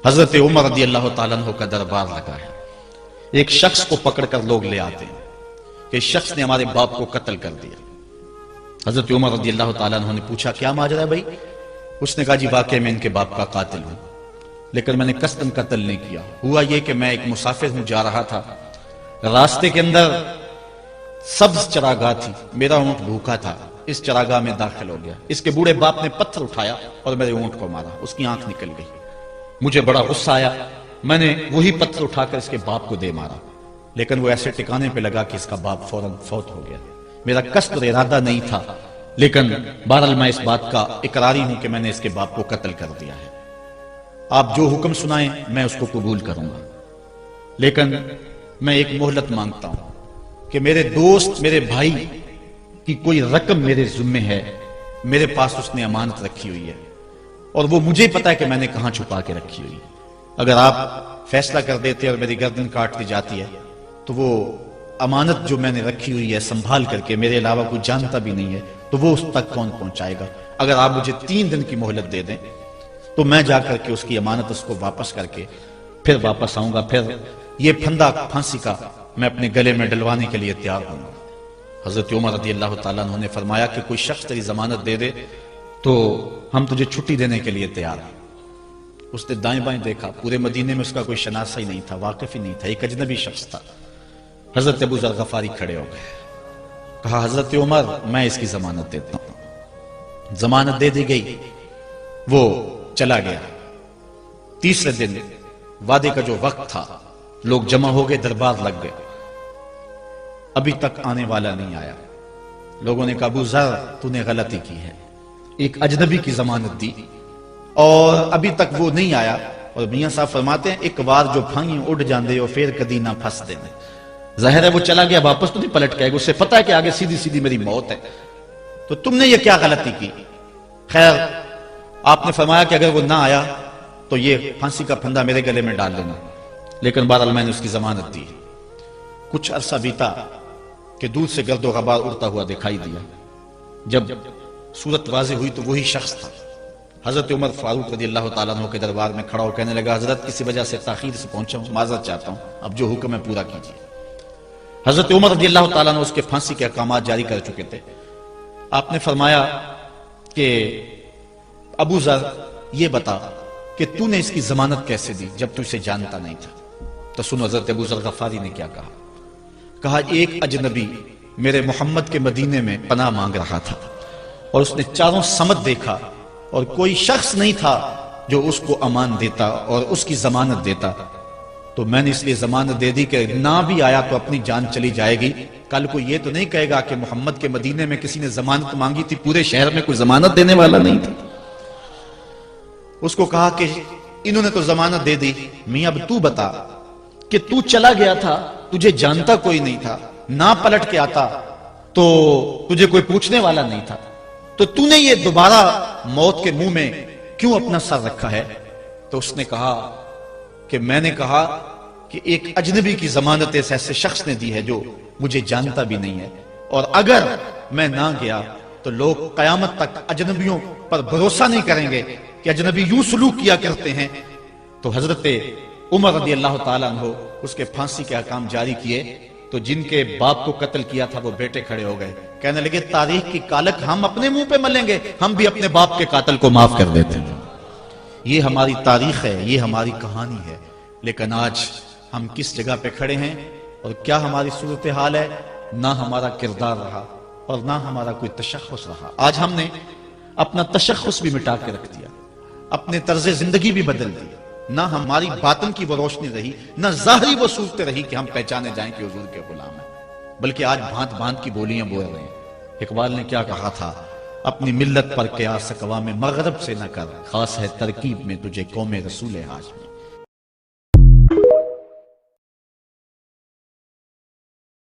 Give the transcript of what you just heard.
حضرت عمر رضی اللہ تعالیٰ عنہ کا دربار لگا ہے. ایک شخص کو پکڑ کر لوگ لے آتے ہیں کہ شخص نے ہمارے باپ کو قتل کر دیا. حضرت عمر رضی اللہ تعالیٰ عنہ نے پوچھا کیا ماجرا ہے بھائی؟ اس نے کہا جی واقعی میں ان کے باپ کا قاتل ہوں، لیکن میں نے قصداً قتل نہیں کیا. ہوا یہ کہ میں ایک مسافر ہوں، جا رہا تھا، راستے کے اندر سبز چراگاہ تھی، میرا اونٹ بھوکا تھا، اس چراگاہ میں داخل ہو گیا. اس کے بوڑھے باپ نے پتھر اٹھایا اور میرے اونٹ کو مارا، اس کی آنکھ نکل گئی. مجھے بڑا غصہ آیا، میں نے وہی پتھر اٹھا کر اس کے باپ کو دے مارا، لیکن وہ ایسے ٹکانے پہ لگا کہ اس کا باپ فوراً فوت ہو گیا. میرا قصد اور ارادہ نہیں تھا، لیکن بہرحال میں اس بات کا اقراری ہوں کہ میں نے اس کے باپ کو قتل کر دیا ہے. آپ جو حکم سنائیں میں اس کو قبول کروں گا، لیکن میں ایک مہلت مانگتا ہوں کہ میرے دوست، میرے بھائی کی کوئی رقم میرے ذمہ ہے، میرے پاس اس نے امانت رکھی ہوئی ہے اور وہ مجھے پتا ہے کہ میں نے کہاں چھپا کے رکھی ہوئی. اگر آپ فیصلہ کر دیتے اور میری گردن کاٹ دی جاتی ہے تو وہ امانت جو میں نے رکھی ہوئی ہے سنبھال کر کے، میرے علاوہ کوئی جانتا بھی نہیں ہے، تو وہ اس تک کون پہنچائے گا؟ اگر آپ مجھے 3 دن کی مہلت دے دیں تو میں جا کر کے اس کی امانت اس کو واپس کر کے پھر واپس آؤں گا، پھر یہ پھندا پھانسی کا میں اپنے گلے میں ڈلوانے کے لیے تیار ہوں گا. حضرت عمر رضی اللہ تعالیٰ عنہ نے فرمایا کہ کوئی شخص تیری ضمانت دے دے تو ہم تجھے چھٹی دینے کے لیے تیار ہیں. اس نے دائیں بائیں دیکھا، پورے مدینے میں اس کا کوئی شناسہ ہی نہیں تھا، واقف ہی نہیں تھا، ایک اجنبی شخص تھا. حضرت ابو ذر غفاری کھڑے ہو گئے، کہا حضرت عمر میں اس کی ضمانت دیتا ہوں. ضمانت دے دی گئی، وہ چلا گیا. تیسرے دن وعدے کا جو وقت تھا، لوگ جمع ہو گئے، دربار لگ گئے. ابھی تک آنے والا نہیں آیا. لوگوں نے کہا ابو ذر تو نے غلطی کی ہے، ایک اجنبی کی ضمانت دی اور ابھی تک وہ نہیں آیا. اور میاں صاحب فرماتے ہیں ایک بار جو پھانگی اڑ جاندے اور پھر کدی نہ پھنس دے. ظاہر ہے وہ چلا گیا، واپس تو نہیں پلٹ کے آئے گا، اسے پتا ہے کہ آگے سیدھی سیدھی میری موت ہے، تو تم نے یہ کیا غلطی کی؟ خیر آپ نے فرمایا کہ اگر وہ نہ آیا تو یہ پھانسی کا پھندا میرے گلے میں ڈال لینا، لیکن بہرحال میں نے اس کی ضمانت دی. کچھ عرصہ بیتا کہ دور سے گرد و غبار اڑتا ہوا دکھائی دیا. جب صورت واضح ہوئی تو وہی شخص تھا. حضرت عمر فاروق رضی اللہ تعالیٰ عنہ کے دربار میں کھڑا ہو کہنے لگا حضرت کسی وجہ سے تاخیر سے پہنچا ہوں، معذرت چاہتا ہوں، اب جو حکم ہے پورا کیجیے. حضرت عمر رضی اللہ تعالیٰ عنہ اس کے پھانسی کے احکامات جاری کر چکے تھے. آپ نے فرمایا کہ ابو ذر یہ بتا کہ تو نے اس کی ضمانت کیسے دی جب تو اسے جانتا نہیں تھا؟ تو سنو حضرت ابو ذر غفاری نے کیا کہا. کہا ایک اجنبی میرے محمد کے مدینے میں پناہ مانگ رہا تھا اور اس نے چاروں سمت دیکھا اور کوئی شخص نہیں تھا جو اس کو امان دیتا اور اس کی ضمانت دیتا، تو میں نے اس لیے ضمانت دے دی کہ نہ بھی آیا تو اپنی جان چلی جائے گی. کل کو یہ تو نہیں کہے گا کہ محمد کے مدینے میں کسی نے ضمانت مانگی تھی، پورے شہر میں کوئی ضمانت دینے والا نہیں تھا. اس کو کہا کہ انہوں نے تو ضمانت دے دی، میاں اب تو بتا کہ تو چلا گیا تھا، تجھے جانتا کوئی نہیں تھا، نہ پلٹ کے آتا تو تجھے کوئی پوچھنے والا نہیں تھا، تو تو نے یہ دوبارہ موت کے منہ میں کیوں اپنا سر رکھا ہے؟ تو اس نے کہا کہ میں نے کہا کہ ایک اجنبی کی ضمانت ایسے شخص نے دی ہے جو مجھے جانتا بھی نہیں ہے، اور اگر میں نہ گیا تو لوگ قیامت تک اجنبیوں پر بھروسہ نہیں کریں گے کہ اجنبی یوں سلوک کیا کرتے ہیں. تو حضرت عمر رضی اللہ تعالیٰ عنہ اس کے پھانسی کے احکام جاری کیے. تو جن کے باپ کو قتل کیا تھا وہ بیٹے کھڑے ہو گئے، کہنے لگے تاریخ کی کالک ہم اپنے منہ پہ ملیں گے، ہم بھی اپنے باپ کے قاتل کو معاف کر دیتے ہیں. یہ ہماری تاریخ ہے، یہ ہماری کہانی ہے. لیکن آج ہم کس جگہ پہ کھڑے ہیں اور کیا ہماری صورتحال ہے؟ نہ ہمارا کردار رہا اور نہ ہمارا کوئی تشخص رہا. آج ہم نے اپنا تشخص بھی مٹا کے رکھ دیا، اپنے طرز زندگی بھی بدل دی. نہ ہماری باطن کی وہ روشنی رہی، نہ ظاہری وہ صورتیں رہی کہ ہم پہچانے جائیں کہ حضور کے غلام ہیں، بلکہ آج بھانت بھانت کی بولیاں بول رہے ہیں. اقبال نے کیا کہا تھا؟ اپنی ملت پر قیاس اقوام مغرب سے نہ کر، خاص ہے ترکیب میں تجھے قوم رسول ہاشمی.